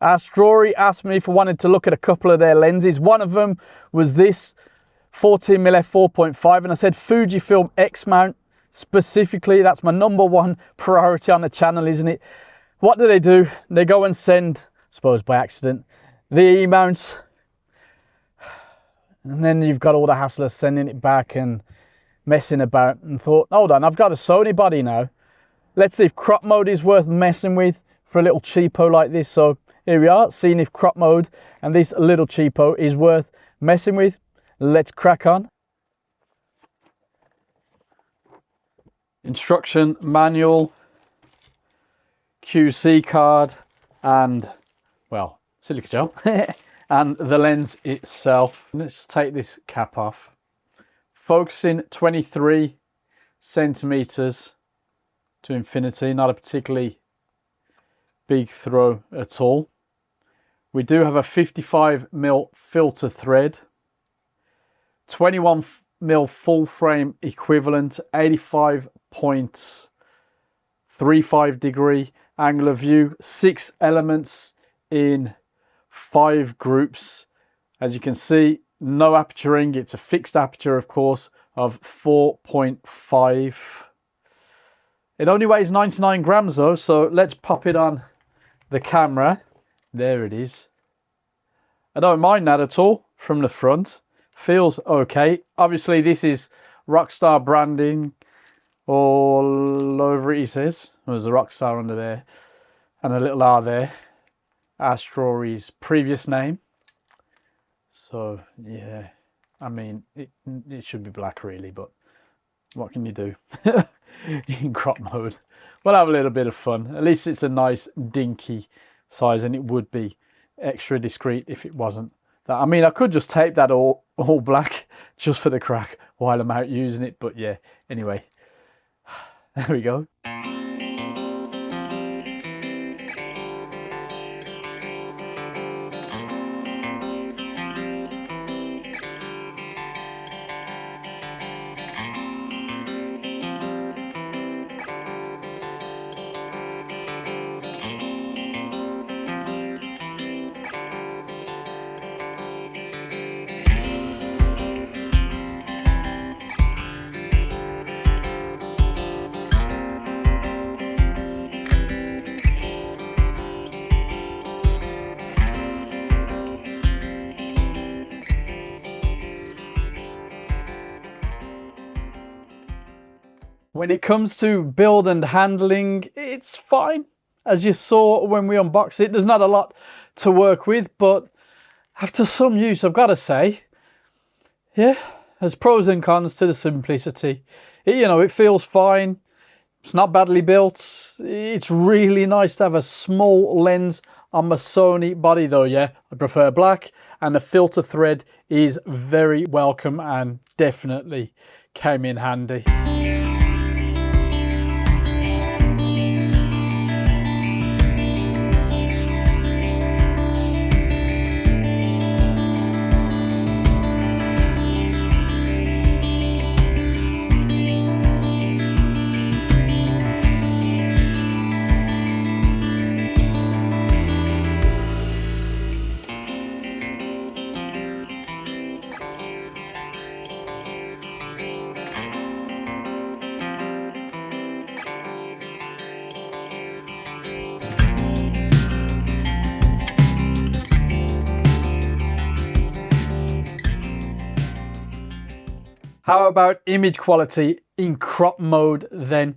Astrhori asked me if I wanted to look at a couple of their lenses. One of them was this 14mm f4.5, and I said Fujifilm X Mount specifically. That's my #1 priority on the channel, isn't it? What do? They go and send, I suppose by accident, the E mounts, and then you've got all the hassle of sending it back and messing about, and thought, hold on, I've got a Sony body now. Let's see if crop mode is worth messing with for a little cheapo like this. So here we are, seeing if crop mode and this little cheapo is worth messing with. Let's crack on. Instruction manual, QC card, and, well, silica gel, and the lens itself. Let's take this cap off. Focusing 23 centimeters to infinity, not a particularly big throw at all. We do have a 55mm filter thread, 21mm full frame equivalent, 85.35 degree angle of view, 6 elements in 5 groups. As you can see, no aperturing. It's a fixed aperture, of course, of 4.5. It only weighs 99 grams though, so let's pop it on the camera. There it is. I don't mind that at all from the front. Feels okay. Obviously this is Rockstar branding all over it, he says. There's a Rockstar under there and a little R there. Astrhori's previous name. So yeah, I mean, it should be black really, but what can you do? In crop mode, we'll have a little bit of fun. At least it's a nice dinky size, and it would be extra discreet if it wasn't that. I mean, I could just tape that all black just for the crack while I'm out using it, but yeah, anyway, there we go. When it comes to build and handling, it's fine. As you saw when we unboxed it, there's not a lot to work with, but after some use, I've got to say, yeah, there's pros and cons to the simplicity. It feels fine. It's not badly built. It's really nice to have a small lens on my Sony body though, yeah. I prefer black, and the filter thread is very welcome and definitely came in handy. How about image quality in crop mode then?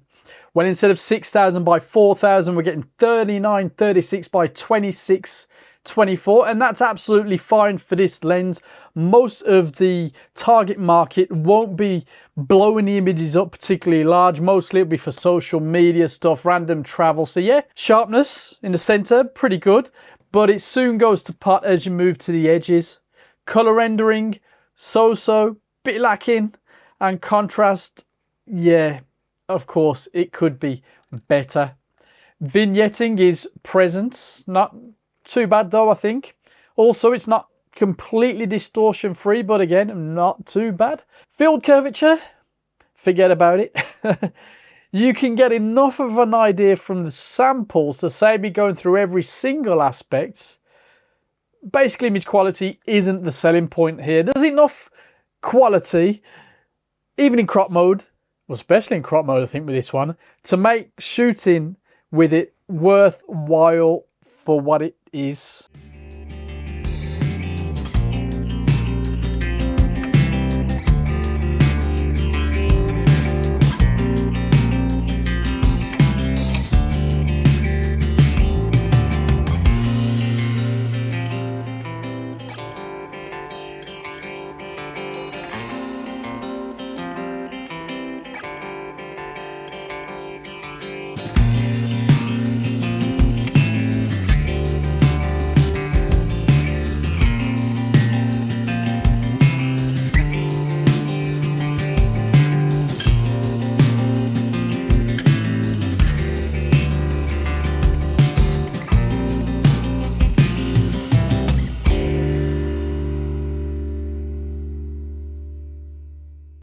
Well, instead of 6000 by 4000, we're getting 3936 by 2624, and that's absolutely fine for this lens. Most of the target market won't be blowing the images up particularly large. Mostly it'll be for social media stuff, random travel. So yeah, sharpness in the center, pretty good, but it soon goes to pot as you move to the edges. Color rendering, so-so, bit lacking. And contrast, yeah, of course, it could be better. Vignetting is present, not too bad though, I think. Also, it's not completely distortion free, but again, not too bad. Field curvature, forget about it. You can get enough of an idea from the samples to save me going through every single aspect. Basically, image quality isn't the selling point here. There's enough quality, even in crop mode, well, especially in crop mode, I think with this one, to make shooting with it worthwhile for what it is.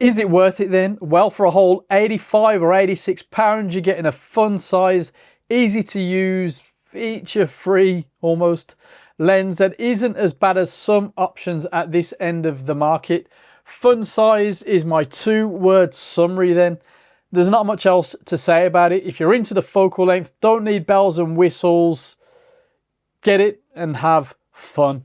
Is it worth it then? Well, for a whole 85 or 86 pounds, you're getting a fun size, easy to use, feature free almost lens that isn't as bad as some options at this end of the market. Fun size is my 2-word summary then. There's not much else to say about it. If you're into the focal length, don't need bells and whistles, get it and have fun.